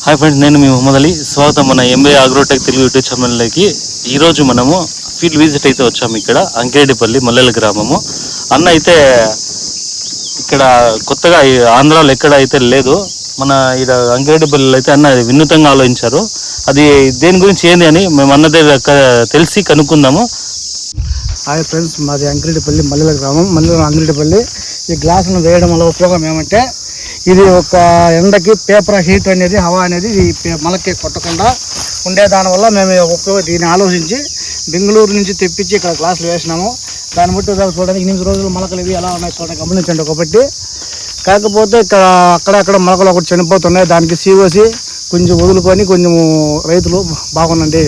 Hi friends, నేను మీ మొహమ్మద్ అలీ. స్వాగతం మన ఎంబీఏ అగ్రోటెక్ తెలుగు యూట్యూబ్ ఛానల్లోకి. ఈరోజు మనము ఫీల్డ్ విజిట్ అయితే వచ్చాము. ఇక్కడ అంకిరెడ్డిపల్లి మల్లెల గ్రామము. అన్న అయితే ఇక్కడ కొత్తగా ఆంధ్రాలో ఎక్కడ అయితే లేదు, మన ఇక్కడ అంకిరెడ్డిపల్లిలో అయితే అన్న వినూతంగా ఆలోచించారు. అది దేని గురించి ఏంది అని మేము అన్న దగ్గర తెలిసి కనుక్కుందాము. హాయ్ ఫ్రెండ్స్, మాది అంకిరెడ్డిపల్లి మల్లెల గ్రామం. అంకిరెడ్డిపల్లి ఈ గ్లాసును వేయడం వల్ల ఉపయోగం ఏమంటే, ఇది ఒక ఎండకి పేపర్ హీట్ అనేది హవా అనేది మొలకి కొట్టకుండా ఉండే దానివల్ల మేము దీన్ని ఆలోచించి బెంగళూరు నుంచి తెప్పించి ఇక్కడ గ్లాసులు వేసినాము. దాన్ని బట్టి చూడడానికి 8 రోజులు మొలకలు ఇవి ఎలా ఉన్నాయి చూడండి, గమనించండి ఒకటి. కాకపోతే ఇక్కడ అక్కడక్కడ మొలకలు ఒకటి చనిపోతున్నాయి. దానికి సిఓసి కొంచెం వదులుకొని కొంచెం రైతులు బాగుందండి.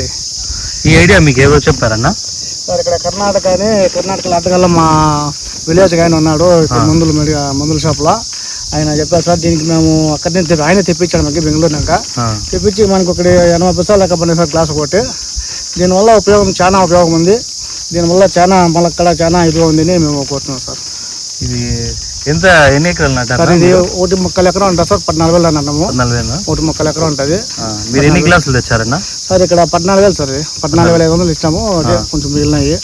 ఈ ఐడియా మీకు ఎవరో చెప్పారన్నా? సార్, ఇక్కడ కర్ణాటకలో అడ్డగల్ల మా విలేజ్ ఆయన ఉన్నాడు, మందుల షాప్లో. ఆయన చెప్పారు సార్, దీనికి మేము అక్కడి నుంచి ఆయన తెప్పించాడు మనకి బెంగళూరునాక. తెప్పించి మనకు ఒకటి 80 పైసలు లెక్క పడినాయి సార్ గ్లాస్ ఒకటి. దీనివల్ల చాలా ఉపయోగం ఉంది. దీనివల్ల మళ్ళక్కడ చాలా ఇదిగా ఉందని మేము కోరుతున్నాం సార్. ఇది ఎన్ని ఎకరాలు నాటారు సార్? ఇది 1 ముక్కల ఎకరం ఉంటుంది సార్. 14,000 అన్నాము. 1 ముక్కల ఎకరం ఉంటుంది. మీరు ఎన్ని గ్లాసులు తెచ్చారన్నా? సార్ ఇక్కడ 14,000 సార్. 14,500 ఇచ్చాము. కొంచెం మిగిలినాయి.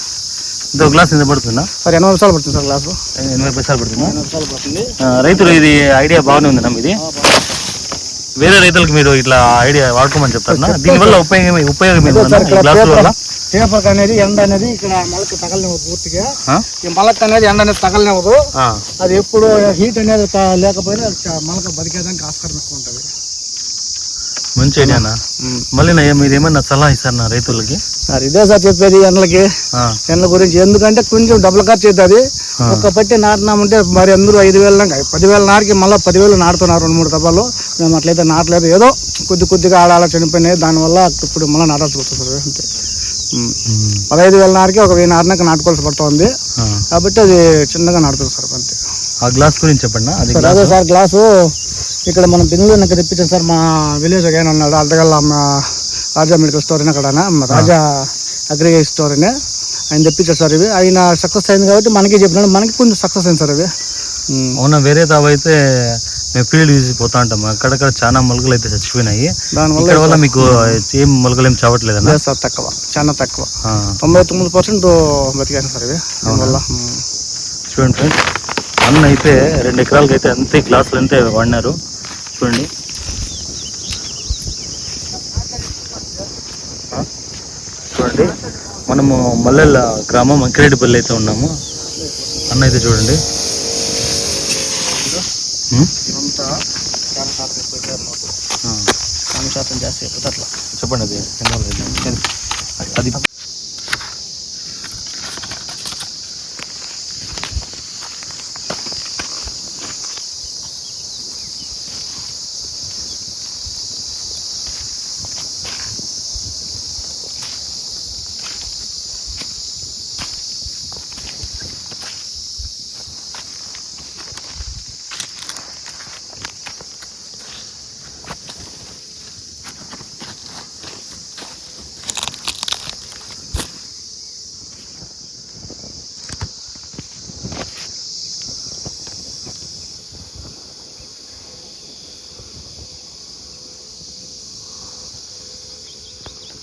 ఇంకో గ్లాస్ ఎంత పడుతుందా సార్? 80 పైసలు పడుతుంది సార్ గ్లాసు. 80 పైసలు పడుతుందా? 80 పైసలు పడుతుంది. రైతులు ఇది ఐడియా బాగానే ఉంది నమ్మ. ఇది వేరే రైతులకు మీరు ఇట్లా ఐడియా వాడుకోమని చెప్తారా? దీనివల్ల ఉపయోగం పేపర్ అనేది ఎండ అనేది ఇక్కడ మొలక తగలనివ్వదు పూర్తిగా. ఈ మొలక అనేది ఎండ అనేది తగలనివ్వదు. అది ఎప్పుడు హీట్ అనేది లేకపోయినా మొలక బతికేదానికి ఆస్కారం ఎక్కువ ఉంటుంది. మంచి ఐడియానా? మళ్ళీ మీరు ఏమన్నా సలహా ఇస్తారా రైతులకి? సార్ ఇదే సార్ చెప్పేది, ఎండల గురించి. ఎందుకంటే కొంచెం డబ్బులు ఖర్చు అవుతుంది. ఒక పట్టి నాటినామంటే మరి అందరూ 5,000 10,000 నాటికి మళ్ళీ 10,000 నాటుతున్నారు 2-3 దెబ్బలు. మేము అట్లయితే నాటలేదు. ఏదో కొద్దిగా ఆడాల చనిపోయినాయి. దానివల్ల ఇప్పుడు మళ్ళీ నాటాల్సి వస్తుంది. అంతే. 15,000 నాటికి ఒక 1000 నాటినాక నాటుకోవాల్సి పడుతుంది. కాబట్టి అది చిన్నగా నాటుతుంది సార్. అంతే. ఆ గ్లాస్ గురించి చెప్పండి. అదే సార్, గ్లాసు ఇక్కడ మనం బెంగళూరు తెప్పించాం సార్. మా విలేజ్ ఆయన ఉన్నాడు, అడ్డగల్ల రాజా మెడికల్ స్టోర్ అని, అక్కడ రాజా అగ్రి స్టోర్ అని ఆయన తెప్పించారు సార్. ఇవి ఆయన సక్సెస్ అయింది కాబట్టి మనకి చెప్పినాడు. మనకి కొంచెం సక్సెస్ అయింది సార్ ఇవి. అవునా? వేరే తావైతే మేము ఫీల్డ్ యూజ్ పోతా ఉంటాము. అక్కడక్కడ చాలా మొలకలు అయితే చచ్చిపోయినాయి. దానివల్ల మీకు ఏం మొలకలు ఏం చావట్లేదు సార్? చాలా తక్కువ. 99% బతికాను సార్ ఇవి. దానివల్ల చూడండి ఫ్రెండ్స్, అన్న అయితే 2 ఎకరాలకి అయితే అంతే గ్లాసులు అంతే వాడినారు. చూడండి. చూడండి, మనము మల్లెల గ్రామం అంకిరెడ్డిపల్లి అయితే ఉన్నాము. అన్న అయితే చూడండి. శాతం జాస్తి అట్లా చెప్పండి. అది